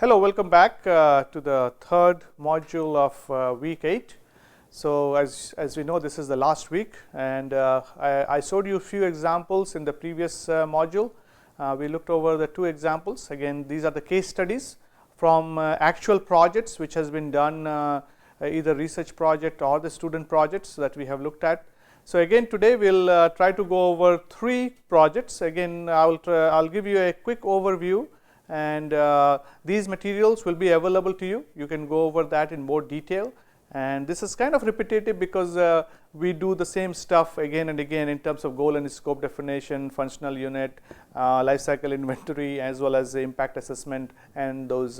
Hello, welcome back to the third module of week 8. So as we know, this is the last week, and I showed you a few examples in the previous module. We looked over the two examples. Again, these are the case studies from actual projects which has been done, either research project or the student projects that we have looked at. So again, today we'll try to go over 3 projects. Again, I'll give you a quick overview, and these materials will be available to you. You can go over that in more detail, and this is kind of repetitive because we do the same stuff again and again in terms of goal and scope definition, functional unit, life cycle inventory, as well as the impact assessment and those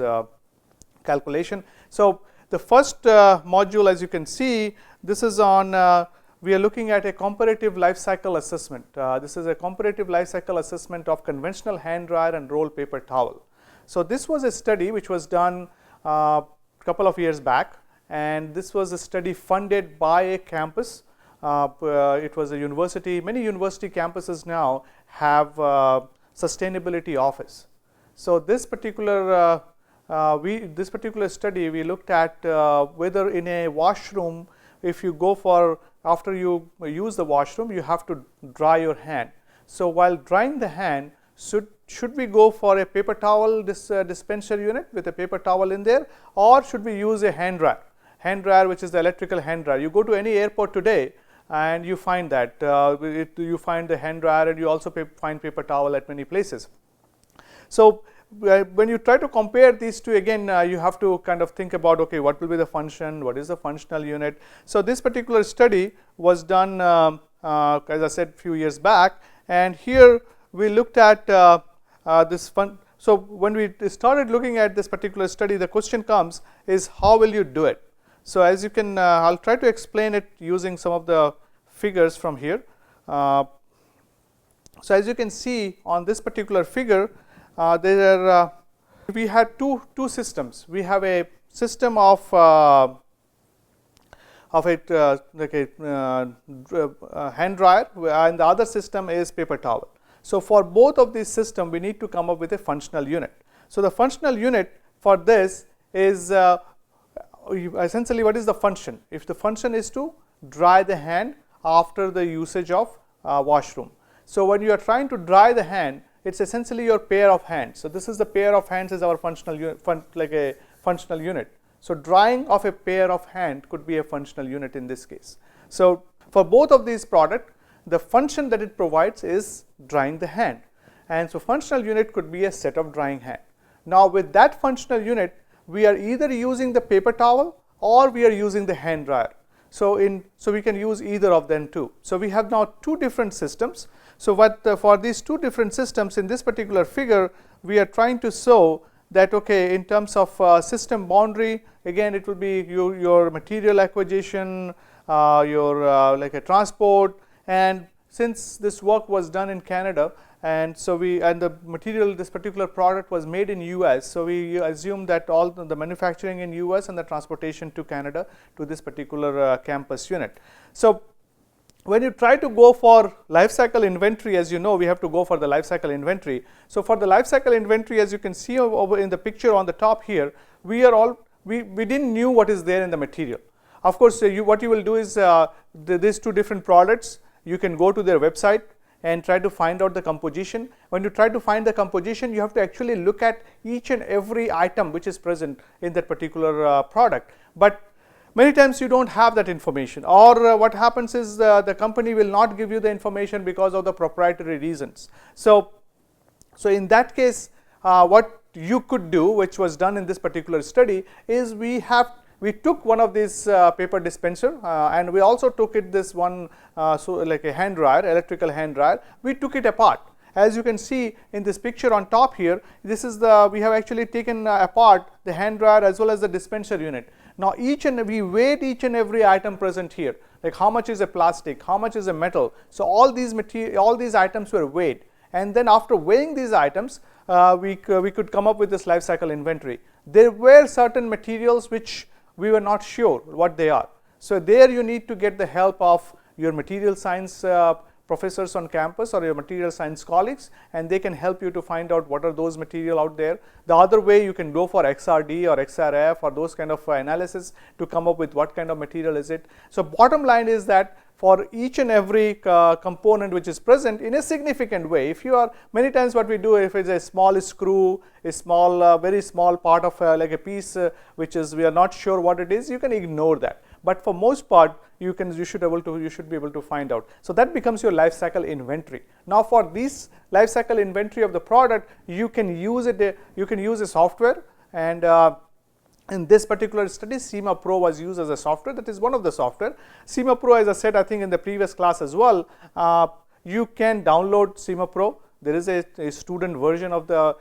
calculation. So the first module, as you can see, this is on we are looking at a comparative life cycle assessment. This is a comparative life cycle assessment of conventional hand dryer and roll paper towel. So this was a study which was done a couple of years back, and this was a study funded by a campus. It was a university. Many university campuses now have sustainability office. So this particular study, we looked at whether in a washroom, if you go for, after you use the washroom, you have to dry your hand. So while drying the hand, should we go for a paper towel dispenser unit with a paper towel in there, or should we use a hand dryer, which is the electrical hand dryer? You go to any airport today and you find that you find the hand dryer, and you also find paper towel at many places. So when you try to compare these two, again you have to kind of think about, okay, what will be the function, what is the functional unit. So this particular study was done as I said a few years back, and here we looked at so when we started looking at this particular study, the question comes is, how will you do it? So as you can, I'll try to explain it using some of the figures from here. So as you can see on this particular figure, we had two systems. We have a system of like a hand dryer, and the other system is paper towel. So for both of these systems, we need to come up with a functional unit. So the functional unit for this is essentially, what is the function? If the function is to dry the hand after the usage of washroom. So when you are trying to dry the hand, it's essentially your pair of hands. So this is the pair of hands is our functional unit, like a functional unit. So drying of a pair of hand could be a functional unit in this case. So for both of these products, the function that it provides is drying the hand, and so functional unit could be a set of drying hand. Now with that functional unit, we are either using the paper towel or we are using the hand dryer. So we can use either of them too. So we have now two different systems. So for these two different systems in this particular figure, we are trying to show that, okay, in terms of system boundary, again it will be your material acquisition, your like a transport, and since this work was done in Canada, and so the material, this particular product was made in US, so we assume that all the manufacturing in US and the transportation to Canada to this particular campus unit. So when you try to go for life cycle inventory, as you know, we have to go for the life cycle inventory. So for the life cycle inventory, as you can see over in the picture on the top here, we didn't knew what is there in the material. Of course, what you will do is these two different products, you can go to their website and try to find out the composition. When you try to find the composition, you have to actually look at each and every item which is present in that particular product. But many times you don't have that information, or what happens is the company will not give you the information because of the proprietary reasons. So in that case, what you could do, which was done in this particular study, is we took one of these paper dispenser, and we also took this one, so like a hand dryer, electrical hand dryer. We took it apart. As you can see in this picture on top here, this is we have actually taken apart the hand dryer as well as the dispenser unit. Now we weighed each and every item present here, like how much is a plastic, how much is a metal. So all these items were weighed, and then after weighing these items, we could come up with this life cycle inventory. There were certain materials which we were not sure what they are. So there you need to get the help of your material science professors on campus or your material science colleagues, and they can help you to find out what are those material out there. The other way, you can go for XRD or XRF or those kind of analysis to come up with what kind of material is it. So bottom line is that for each and every component which is present in a significant way, if you are, many times what we do, if it's a small screw, a small very small part of like a piece which is we are not sure what it is, you can ignore that. But for most part, you should be able to find out. So that becomes your life cycle inventory. Now for this life cycle inventory of the product, you can use a software, and in this particular study, SEMA Pro was used as a software. That is one of the software. SEMA Pro, as I said, I think in the previous class as well, you can download SEMA Pro. There is a student version of the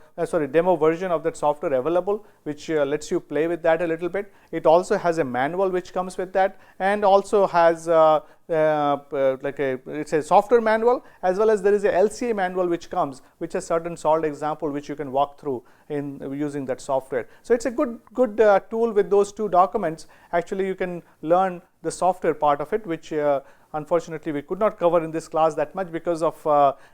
demo version of that software available, which lets you play with that a little bit. It also has a manual which comes with that, and also has it's a software manual, as well as there is a LCA manual which comes, which has certain solved example which you can walk through in using that software. So it's a good tool. With those two documents, actually you can learn the software part of it, which unfortunately we could not cover in this class that much because of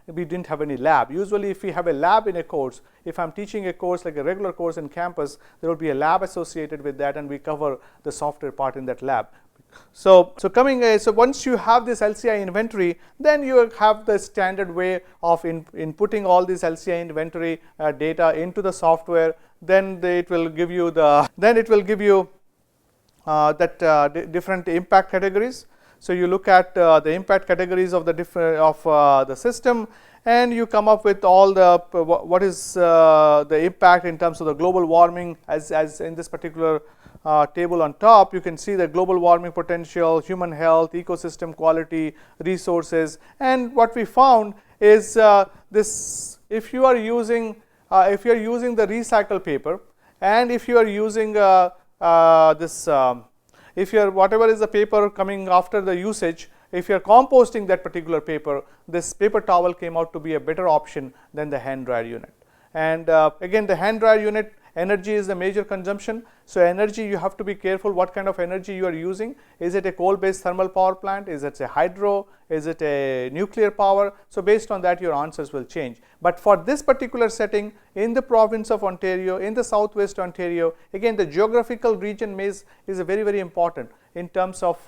we didn't have any lab. Usually if we have a lab in a course, if I'm teaching a course like a regular course in campus, there will be a lab associated with that, and we cover the software part in that lab. So once you have this LCI inventory, then you have the standard way of inputting all this LCI inventory data into the software. Then it will give you different impact categories. So you look at the impact categories of the system, and you come up with all the what is the impact in terms of the global warming, as in this particular table on top. You can see the global warming potential, human health, ecosystem quality, resources. And what we found is this: if you are using the recycled paper, and if you are using whatever is the paper coming after the usage, if you are composting that particular paper, this paper towel came out to be a better option than the hand dryer unit. And again, the hand dryer unit, energy is the major consumption. So energy, you have to be careful what kind of energy you are using. Is it a coal-based thermal power plant? Is it a hydro? Is it a nuclear power? So based on that, your answers will change. But for this particular setting, in the province of Ontario, in the southwest Ontario, again, the geographical region is a very, very important in terms of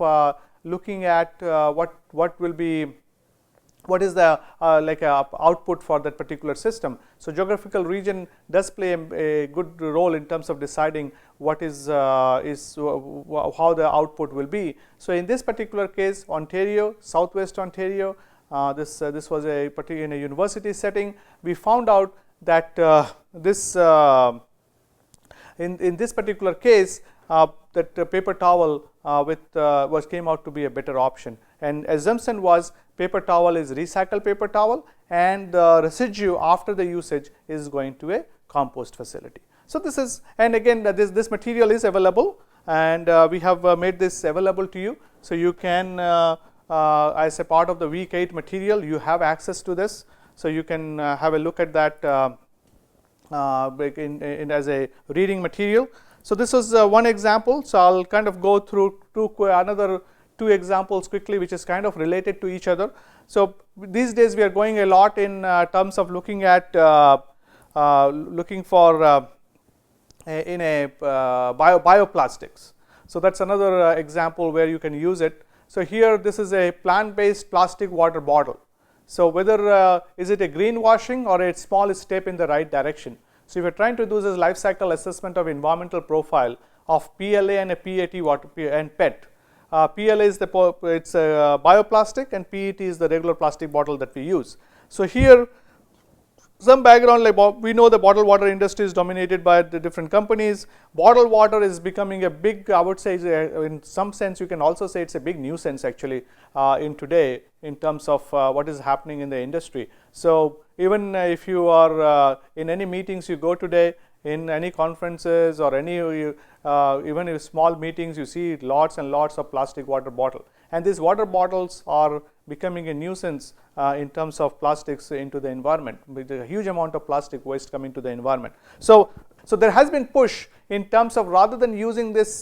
looking at what is the output for that particular system. So geographical region does play a good role in terms of deciding what is how the output will be. So in this particular case, Ontario, southwest Ontario, this was a particular in a university setting. We found out that in this particular case, that paper towel came out to be a better option. And assumption was paper towel is recycled paper towel, and the residue after the usage is going to a compost facility. So this is, and again, this material is available, and we have made this available to you. So you can, as a part of the week 8 material, you have access to this. So you can have a look at that as a reading material. So this is one example. So I'll kind of go through another two examples quickly, which is kind of related to each other. So these days we are going a lot in terms of looking at bioplastics. So that's another example where you can use it. So here, this is a plant-based plastic water bottle. So whether is it a greenwashing or a small step in the right direction. So if you're trying to do this life cycle assessment of environmental profile of PLA and a PET water and PET. PLA is it's a bioplastic, and PET is the regular plastic bottle that we use. So here, some background, like we know the bottled water industry is dominated by the different companies. Bottled water is becoming a big, I would say, in some sense, you can also say it's a big nuisance actually in today in terms of what is happening in the industry. So even if you are in any meetings you go today, in any conferences or any even in small meetings, you see lots and lots of plastic water bottle, and these water bottles are becoming a nuisance in terms of plastics into the environment, with a huge amount of plastic waste coming to the environment. So there has been push in terms of, rather than using this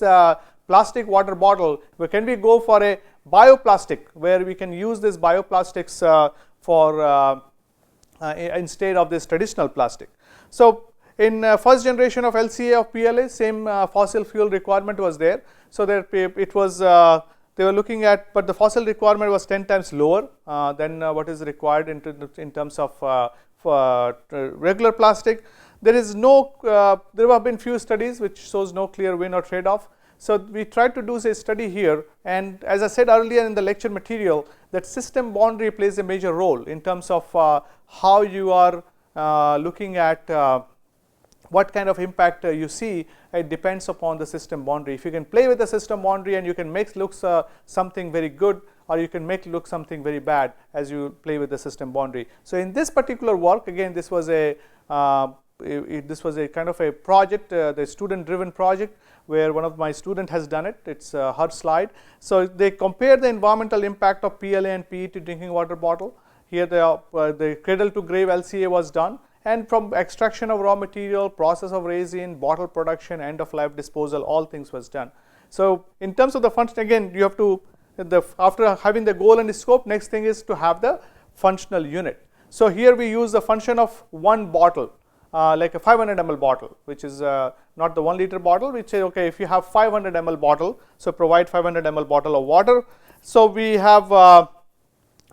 plastic water bottle, can we go for a bioplastic, where we can use this bioplastics for instead of this traditional plastic. So, in first generation of LCA of PLA, same fossil fuel requirement was there. So, that it was they were looking at, but the fossil requirement was 10 times lower than what is required in terms of regular plastic. There is no, there have been few studies which shows no clear win or trade off. So, we tried to do a study here, and as I said earlier in the lecture material, that system boundary plays a major role in terms of how you are looking at what kind of impact you see. It depends upon the system boundary. If you can play with the system boundary and you can make looks something very good, or you can make look something very bad as you play with the system boundary. So, in this particular work, again this was a kind of a project, the student driven project, where one of my student has done it. It's her slide. So, they compare the environmental impact of PLA and PET drinking water bottle. Here the cradle to grave LCA was done, and from extraction of raw material, process of resin, bottle production, end of life disposal, all things was done. So, in terms of the function, again you have to, after having the goal and the scope, next thing is to have the functional unit. So, here we use the function of one bottle, like a 500 ml bottle, which is not the 1 liter bottle, which say, okay, if you have 500 ml bottle, so provide 500 ml bottle of water. So, we have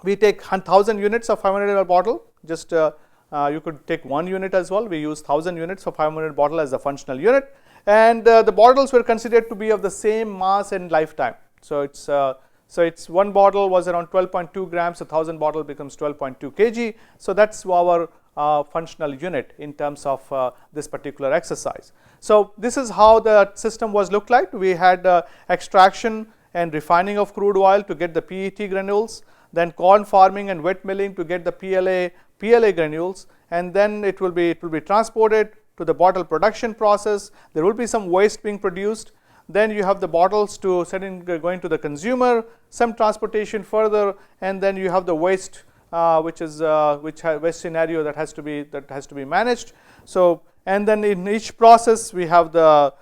we take 1000 units of 500 ml bottle, just you could take 1 unit as well. We use 1000 units for 500 bottle as the functional unit, and the bottles were considered to be of the same mass and lifetime. So, it's one bottle was around 12.2 grams, so 1000 bottle becomes 12.2 kg. So, that's our functional unit in terms of this particular exercise. So, this is how the system was looked like. We had extraction and refining of crude oil to get the PET granules, then corn farming and wet milling to get the PLA granules, and then it will be transported to the bottle production process. There will be some waste being produced. Then you have the bottles to going to the consumer, some transportation further, and then you have the waste, which waste scenario that has to be managed. So, and then in each process we have the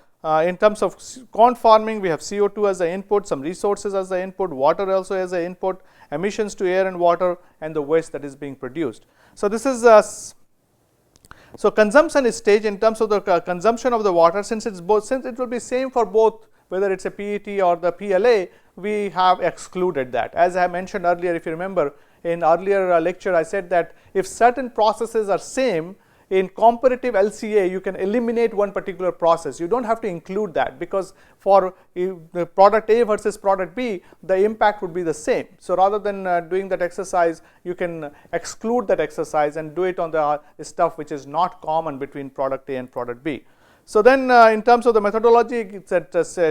in terms of corn farming, we have CO2 as the input, some resources as the input, water also as the input, emissions to air and water, and the waste that is being produced. So, this is so consumption stage in terms of the consumption of the water, since it will be same for both, whether it's a PET or the PLA, we have excluded that. As I mentioned earlier, if you remember in earlier lecture, I said that if certain processes are same, in comparative LCA, you can eliminate one particular process. You don't have to include that, because for the product A versus product B, the impact would be the same. So, rather than doing that exercise, you can exclude that exercise and do it on the stuff which is not common between product A and product B. So, then in terms of the methodology,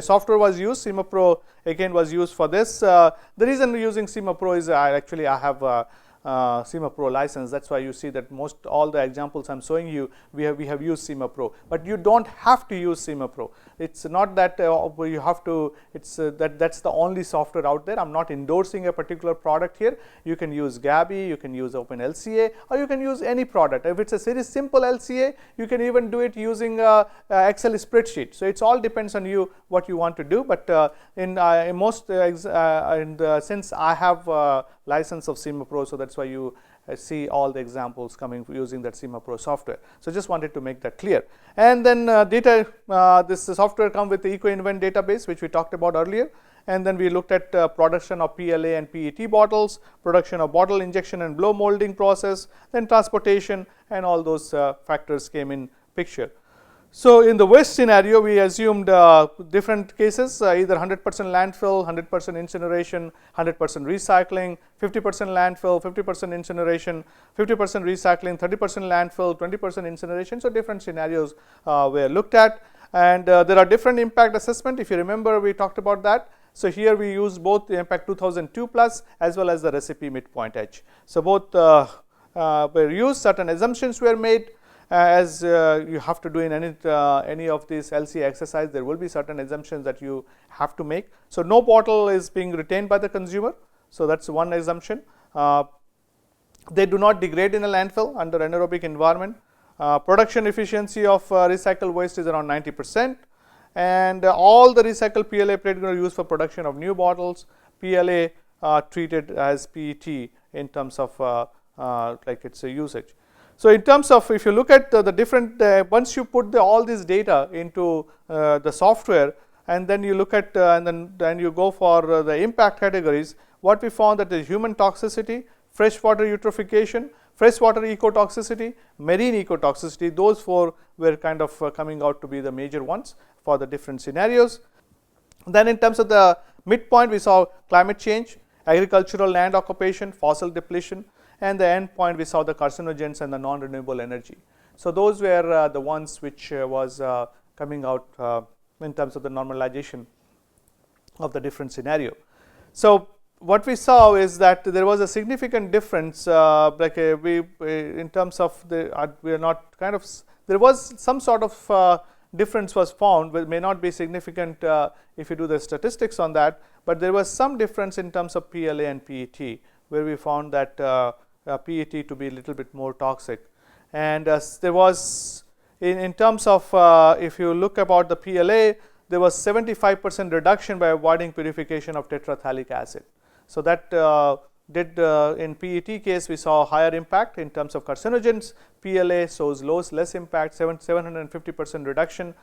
software was used. CIMAPRO again was used for this. The reason we are using CIMAPRO is actually I have CIMAPRO license. That's why you see that most all the examples I'm showing you, we have used CIMAPRO, but you don't have to use CIMAPRO. It's not that you have to. It's that's the only software out there. I'm not endorsing a particular product here. You can use Gabi, you can use OpenLCA, or you can use any product. If it's a very simple LCA, you can even do it using Excel spreadsheet. So, it's all depends on you what you want to do. But in most since I have license of CIMAPRO, so that's why you see all the examples coming using that CIMAPRO software. So, just wanted to make that clear. And then data, this software comes with the EcoInvent database, which we talked about earlier. And then we looked at production of PLA and PET bottles, production of bottle injection and blow molding process, then transportation, and all those factors came in picture. So, in the waste scenario, we assumed different cases, either 100% landfill, 100% incineration, 100% recycling, 50% landfill, 50% incineration, 50% recycling, 30% landfill, 20% incineration. So, different scenarios were looked at, and there are different impact assessment. If you remember, we talked about that. So, here we use both the impact 2002 plus as well as the recipe midpoint edge. So, both were used, certain assumptions were made. As you have to do in any of these LCA exercise, there will be certain assumptions that you have to make. So, no bottle is being retained by the consumer. So, that's one assumption. They do not degrade in a landfill under anaerobic environment. Production efficiency of recycled waste is around 90%, and all the recycled PLA plate are used for production of new bottles. PLA treated as PET in terms of like its usage. So, in terms of, if you look at the different, once you put all this data into the software, and then you look at and then you go for the impact categories, what we found that the human toxicity, freshwater eutrophication, freshwater ecotoxicity, marine ecotoxicity, those 4 were kind of coming out to be the major ones for the different scenarios. Then in terms of the midpoint, we saw climate change, agricultural land occupation, fossil depletion, and the end point we saw the carcinogens and the non-renewable energy. So, those were the ones which was coming out in terms of the normalization of the different scenario. So, what we saw is that there was a significant difference, like in terms of the we are not kind of, there was some sort of difference was found, but may not be significant if you do the statistics on that, but there was some difference in terms of PLA and PET, where we found that PET to be a little bit more toxic. And there was in terms of if you look about the PLA, there was 75% reduction by avoiding purification of tetraphthalic acid. So, that did in PET case we saw higher impact in terms of carcinogens, PLA shows less impact, 750% reduction.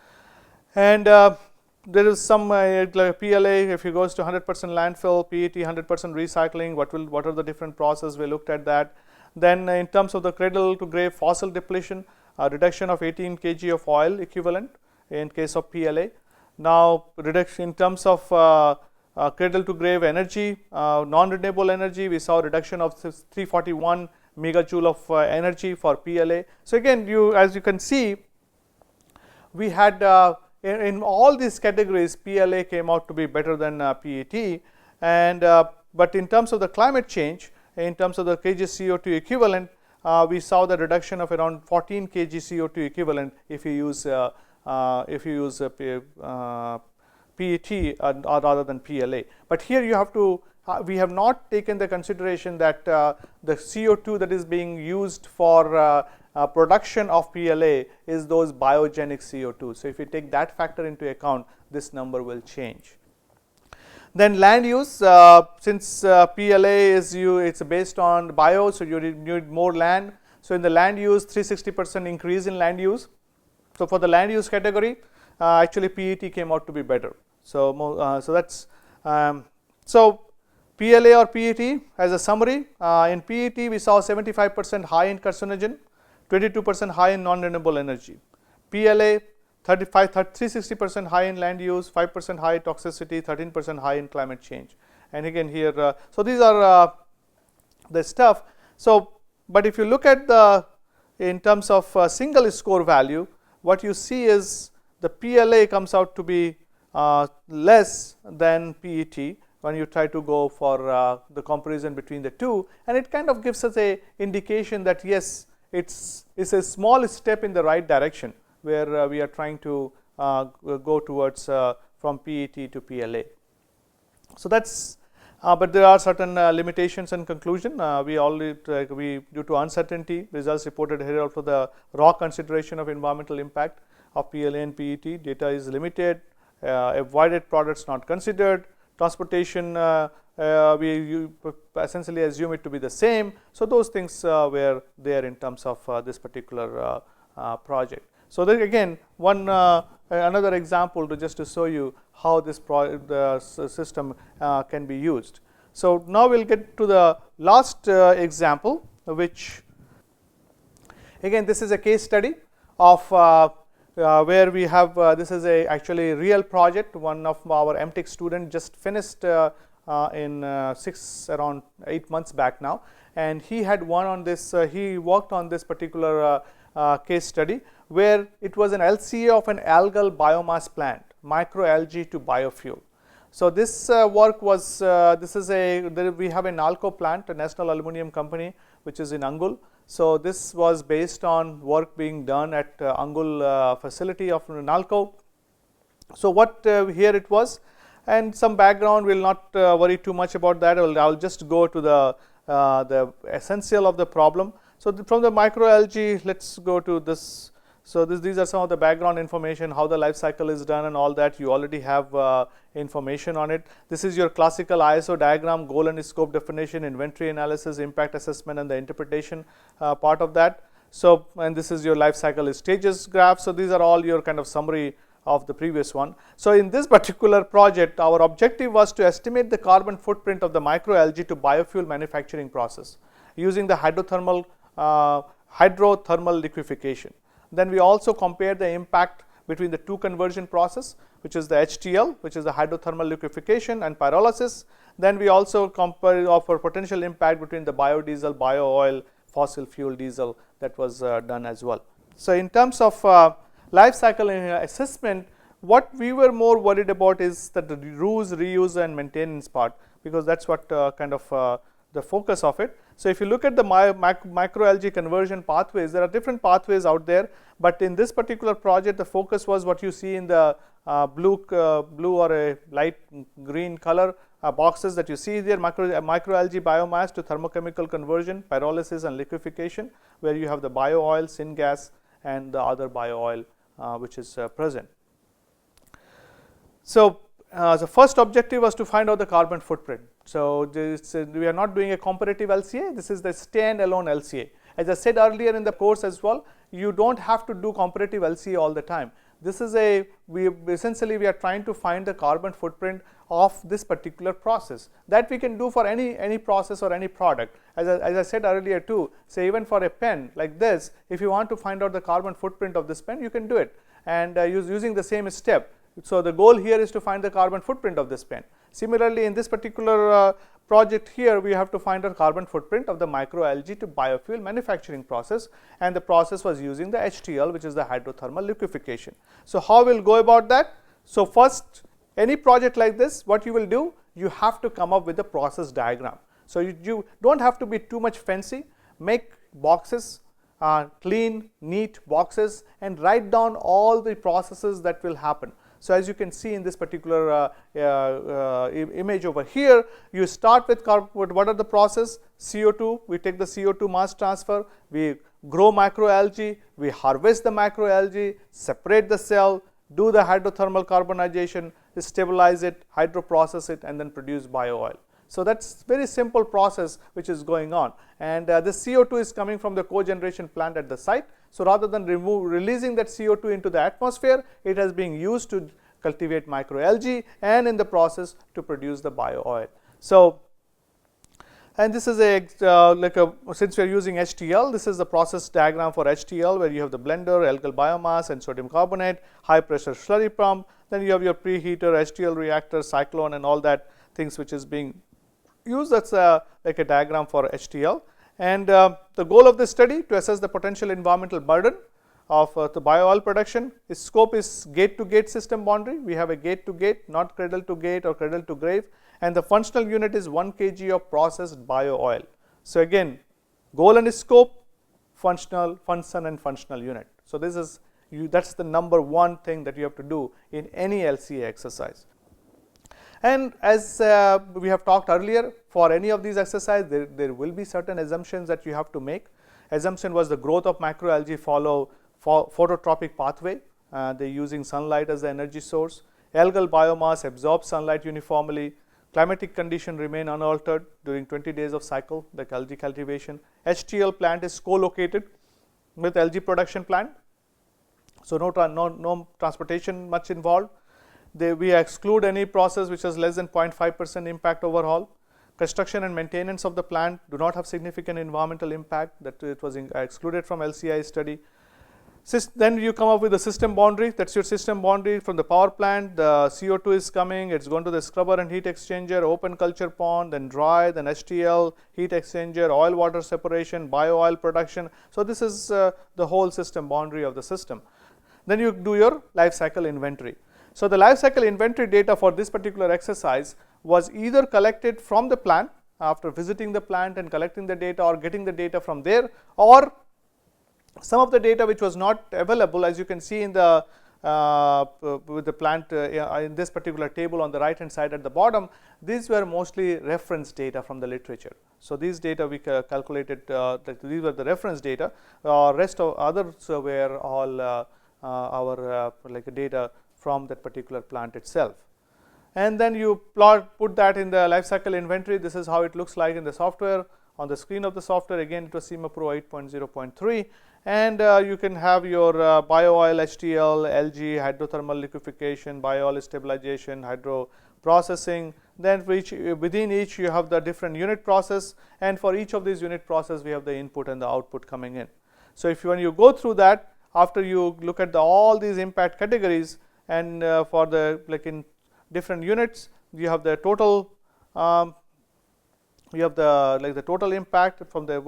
And there is some like PLA, if it goes to 100% landfill, PET 100% recycling, what are the different processes, we looked at that. Then in terms of the cradle to grave fossil depletion, reduction of 18 kg of oil equivalent in case of PLA. Now, reduction in terms of cradle to grave energy, non-renewable energy, we saw reduction of 341 megajoule of energy for PLA. So, again as you can see, we had in all these categories PLA came out to be better than PET, and but in terms of the climate change, in terms of the kg CO2 equivalent, we saw the reduction of around 14 kg CO2 equivalent if you use PET or rather than PLA. But here you have to, we have not taken the consideration that the CO2 that is being used for production of PLA is those biogenic CO2. So, if you take that factor into account, this number will change. Then land use, since PLA is it's based on bio, so you need more land. So, in the land use, 360% increase in land use. So, for the land use category, actually PET came out to be better. So, so that's so PLA or PET as a summary. In PET we saw 75% high in carcinogen, 22% high in non-renewable energy. PLA 360% high in land use, 5% high toxicity, 13% high in climate change. And again here, so these are the stuff. So, but if you look at the in terms of single score value, what you see is the PLA comes out to be less than PET when you try to go for the comparison between the two, and it kind of gives us a indication that yes, it's a small step in the right direction, where we are trying to go towards from PET to PLA. So, that's but there are certain limitations in conclusion. We already due to uncertainty, results reported here also the raw consideration of environmental impact of PLA and PET, data is limited, avoided products not considered, transportation we essentially assume it to be the same. So, those things were there in terms of this particular project. So, then again another example to just to show you how this system can be used. So, now we will get to the last example, which again this is a case study of where we have this is a actually real project. One of our MTech student just finished in around 8 months back now, and he had one on this he worked on this particular case study, where it was an LCA of an algal biomass plant, microalgae to biofuel. So, this work was this is we have a NALCO plant, a National Aluminium Company, which is in Angul. So, this was based on work being done at Angul facility of NALCO. So, what here it was, and some background, we will not worry too much about that. I will just go to the essential of the problem. So, from the microalgae, let us go to this. So, these are some of the background information, how the life cycle is done and all that. You already have information on it. This is your classical ISO diagram, goal and scope definition, inventory analysis, impact assessment and the interpretation part of that. So, and this is your life cycle stages graph. So, these are all your kind of summary of the previous one. So, in this particular project, our objective was to estimate the carbon footprint of the microalgae to biofuel manufacturing process using the hydrothermal liquefaction. Then we also compare the impact between the two conversion process, which is the HTL, which is the hydrothermal liquefaction, and pyrolysis. Then we also compare for potential impact between the biodiesel, bio oil, fossil fuel diesel that was done as well. So, in terms of life cycle assessment, what we were more worried about is that the reuse and maintenance part, because that's what kind of the focus of it. So, if you look at the microalgae conversion pathways, there are different pathways out there, but in this particular project the focus was what you see in the blue or a light green color boxes that you see there, microalgae biomass to thermochemical conversion, pyrolysis and liquefaction, where you have the bio oil, syngas and the other bio oil which is present. So, the first objective was to find out the carbon footprint. So, we are not doing a comparative LCA, this is the standalone LCA. As I said earlier in the course as well, you do not have to do comparative LCA all the time. This is essentially we are trying to find the carbon footprint of this particular process that we can do for any process or any product. As I said earlier too, say even for a pen like this, if you want to find out the carbon footprint of this pen, you can do it, and using the same step. So, the goal here is to find the carbon footprint of this pen. Similarly, in this particular project here, we have to find a carbon footprint of the microalgae to biofuel manufacturing process, and the process was using the HTL, which is the hydrothermal liquefaction. So, how we will go about that? So, first, any project like this, what you will do? You have to come up with a process diagram. So, you do not have to be too much fancy, make boxes, clean, neat boxes, and write down all the processes that will happen. So, as you can see in this particular image over here, you start with what are the process? CO2, we take the CO2 mass transfer, we grow microalgae, we harvest the microalgae, separate the cell, do the hydrothermal carbonization, stabilize it, hydroprocess it, and then produce bio oil. So, that is very simple process which is going on, and the CO2 is coming from the cogeneration plant at the site. So, rather than releasing that CO2 into the atmosphere, it has been used to cultivate microalgae and in the process to produce the bio oil. So, and this is since we are using HTL, this is the process diagram for HTL, where you have the blender, algal biomass and sodium carbonate, high pressure slurry pump, then you have your preheater, HTL reactor, cyclone and all that things which is being used. That is like a diagram for HTL. And the goal of this study to assess the potential environmental burden of the bio oil production. Its scope is gate to gate system boundary. We have a gate to gate, not cradle to gate or cradle to grave, and the functional unit is 1 kg of processed bio oil. So, again, goal and scope, function and functional unit. So, this is that is the number one thing that you have to do in any LCA exercise. And as we have talked earlier, for any of these exercises, there will be certain assumptions that you have to make. Assumption was the growth of microalgae follow phototropic pathway. They are using sunlight as the energy source. Algal biomass absorbs sunlight uniformly. Climatic condition remain unaltered during 20 days of cycle, like algae cultivation. HTL plant is co-located with algae production plant. So, no transportation much involved. We exclude any process which has less than 0.5% impact overall. Construction and maintenance of the plant do not have significant environmental impact, that it was excluded from LCI study. Then you come up with the system boundary, that is your system boundary from the power plant. The CO2 is coming, it is going to the scrubber and heat exchanger, open culture pond, then dry, then HTL, heat exchanger, oil water separation, bio oil production. So, this is the whole system boundary of the system. Then you do your life cycle inventory. So, the life cycle inventory data for this particular exercise was either collected from the plant after visiting the plant and collecting the data, or getting the data from there, or some of the data which was not available, as you can see in the with the plant in this particular table on the right hand side at the bottom, these were mostly reference data from the literature. So, these data we calculated, these were the reference data, rest of others were all our like data from that particular plant itself. And then you put that in the life cycle inventory. This is how it looks like in the software. On the screen of the software, again it was CIMA-Pro 8.0.3, and you can have your bio-oil, HTL, LG, hydrothermal liquefaction, bio-oil stabilization, hydro processing. Then within each you have the different unit process, and for each of these unit process we have the input and the output coming in. So, when you go through that, after you look at all these impact categories, and for the like in different units, you have the total you have the total impact from the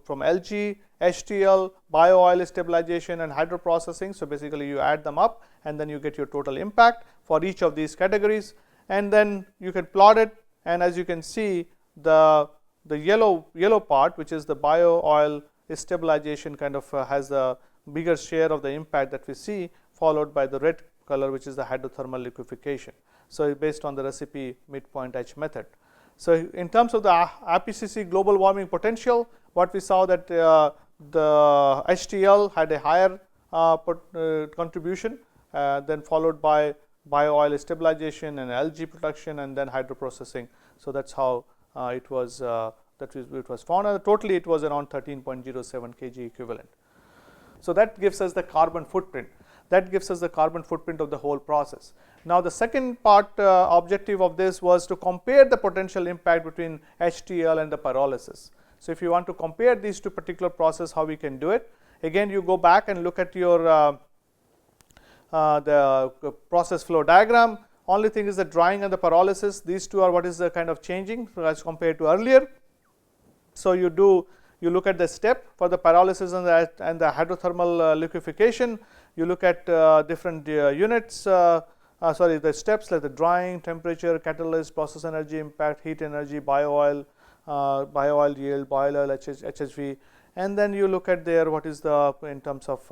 from LG, HTL, bio-oil stabilization and hydroprocessing. So, basically you add them up and then you get your total impact for each of these categories, and then you can plot it, and as you can see the yellow part, which is the bio-oil stabilization, kind of has the bigger share of the impact that we see, followed by the red color, which is the hydrothermal liquefaction. So, based on the recipe midpoint H method. So, in terms of the IPCC global warming potential, what we saw that the HTL had a higher contribution, then followed by bio-oil stabilization and algae production, and then hydroprocessing. So, that is how it was found. Totally it was around 13.07 kg equivalent. So, that gives us the carbon footprint. That gives us the carbon footprint of the whole process. Now, the second part objective of this was to compare the potential impact between HTL and the pyrolysis. So, if you want to compare these two particular process, how we can do it? Again, you go back and look at your the process flow diagram. Only thing is the drying and the pyrolysis. These two are what is the kind of changing as compared to earlier. So, you look at the step for the pyrolysis and the hydrothermal liquefaction. You look at different units, the steps like the drying, temperature, catalyst, process energy impact, heat energy, bio-oil yield, bio-oil HHV, and then you look at there what is the in terms of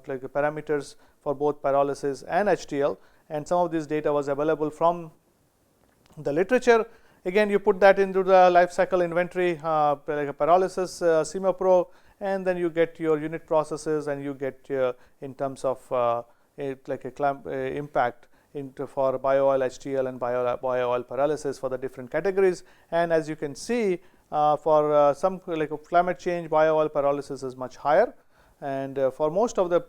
like the parameters for both pyrolysis and HTL, and some of this data was available from the literature. Again, you put that into the life cycle inventory like a pyrolysis CIMA-Pro, and then you get your unit processes, and you get in terms of impact for bio-oil, HTL and bio-oil pyrolysis for the different categories. And as you can see, for some like climate change, bio-oil pyrolysis is much higher, and for most of the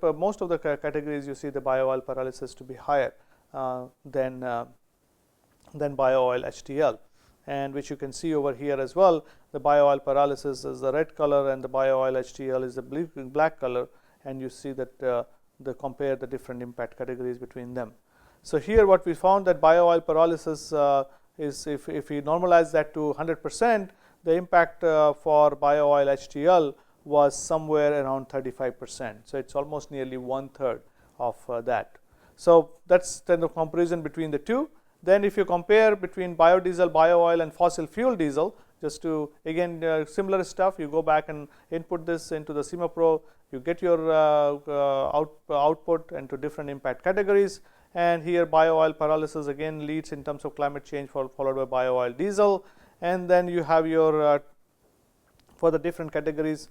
categories you see the bio-oil pyrolysis to be higher than bio-oil HTL, and which you can see over here as well. The bio-oil pyrolysis is the red color and the bio-oil HTL is the black color, and you see that compare the different impact categories between them. So, here what we found that bio-oil pyrolysis is if we normalize that to 100%, the impact for bio-oil HTL was somewhere around 35%. So, it is almost nearly 1/3 of that. So, that is then the comparison between the two. Then if you compare between biodiesel, bio-oil and fossil fuel diesel, just to again similar stuff, you go back and input this into the CIMA-Pro, you get your output into different impact categories, and here bio-oil pyrolysis again leads in terms of climate change, followed by bio-oil diesel, and then you have your for the different categories,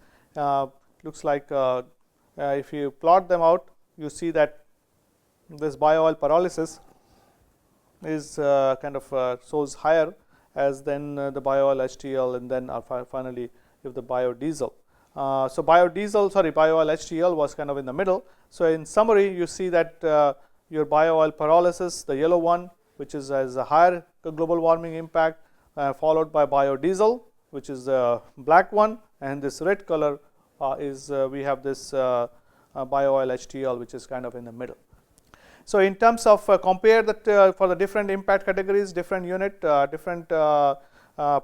looks like if you plot them out, you see that this bio-oil pyrolysis is kind of shows higher as then the bio-oil HTL, and then finally if the biodiesel. So, bio-oil HTL was kind of in the middle. So, in summary, you see that your bio-oil pyrolysis, the yellow one, which is as a higher global warming impact, followed by biodiesel, which is the black one, and this red color is we have this bio-oil HTL, which is kind of in the middle. So, in terms of compare that for the different impact categories, different unit, different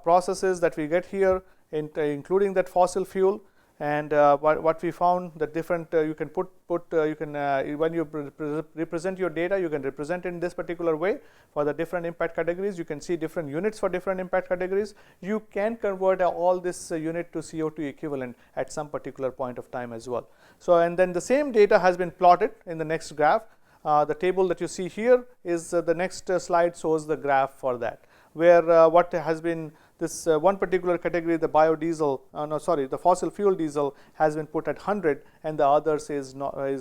processes that we get here, including that fossil fuel, And what we found that different you can when you represent your data, you can represent in this particular way for the different impact categories. You can see different units for different impact categories. You can convert all this unit to CO2 equivalent at some particular point of time as well. So, and then the same data has been plotted in the next graph. The table that you see here is the next slide shows the graph for that, where what has been this one particular category, the biodiesel, the fossil fuel diesel has been put at 100, and the others is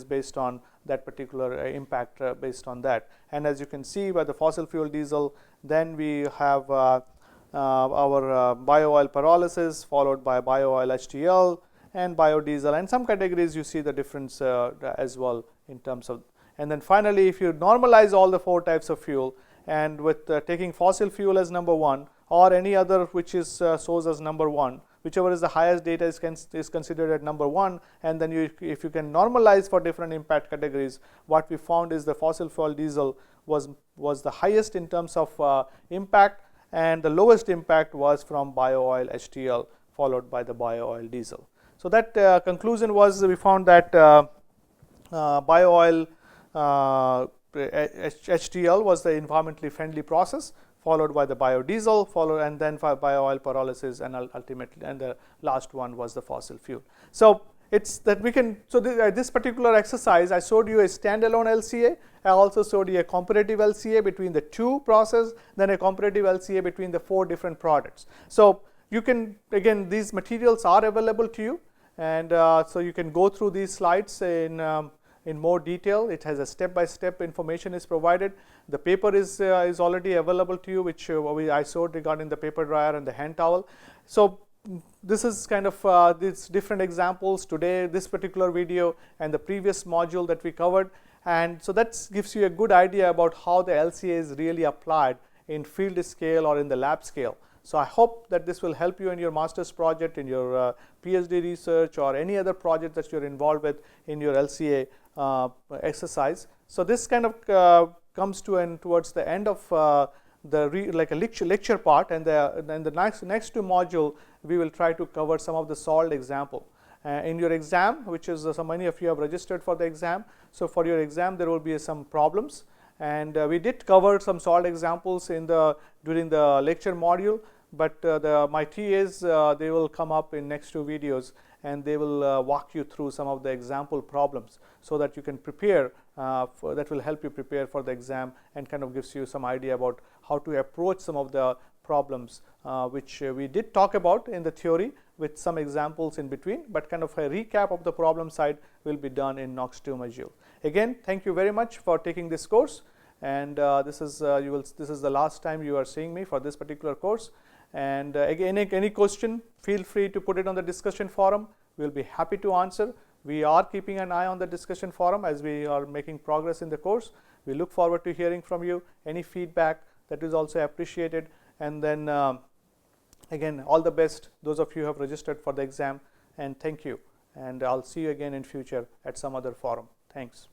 based on that particular impact based on that. And as you can see by the fossil fuel diesel, then we have our bio-oil pyrolysis followed by bio-oil HTL and biodiesel, and some categories you see the difference as well in terms of. And then finally, if you normalize all the 4 types of fuel, and with taking fossil fuel as number 1 or any other which is shows as number 1, whichever is the highest data is considered at number 1, and then if you can normalize for different impact categories, what we found is the fossil fuel diesel was the highest in terms of impact, and the lowest impact was from bio-oil HTL followed by the bio-oil diesel. So that conclusion was we found that bio-oil HTL was the environmentally friendly process, followed by the biodiesel, and then for bio-oil pyrolysis, and ultimately, and the last one was the fossil fuel. So it's that we can. So this particular exercise, I showed you a standalone LCA. I also showed you a comparative LCA between the 2 process, then a comparative LCA between the 4 different products. So you can, again, these materials are available to you, and so you can go through these slides in more detail. It has a step-by-step information is provided. The paper is already available to you, which I showed regarding the paper dryer and the hand towel. So this is kind of these different examples today, this particular video and the previous module that we covered. And so that gives you a good idea about how the LCA is really applied in field scale or in the lab scale. So I hope that this will help you in your master's project, in your PhD research, or any other project that you're involved with in your LCA exercise. So this kind of comes towards the end of like a lecture part, and then the next 2 module we will try to cover some of the solved example in your exam, which is so many of you have registered for the exam. So for your exam there will be some problems, and we did cover some solved examples during the lecture module, but my TAs they will come up in next 2 videos, and they will walk you through some of the example problems so that you can prepare, that will help you prepare for the exam, and kind of gives you some idea about how to approach some of the problems which we did talk about in the theory with some examples in between, but kind of a recap of the problem side will be done in NOX 2 module. Again, thank you very much for taking this course, and this is the last time you are seeing me for this particular course. And again, any question, feel free to put it on the discussion forum. We'll be happy to answer. We are keeping an eye on the discussion forum as we are making progress in the course. We look forward to hearing from you. Any feedback, that is also appreciated. And then again, all the best those of you who have registered for the exam, and thank you. And I'll see you again in future at some other forum. Thanks.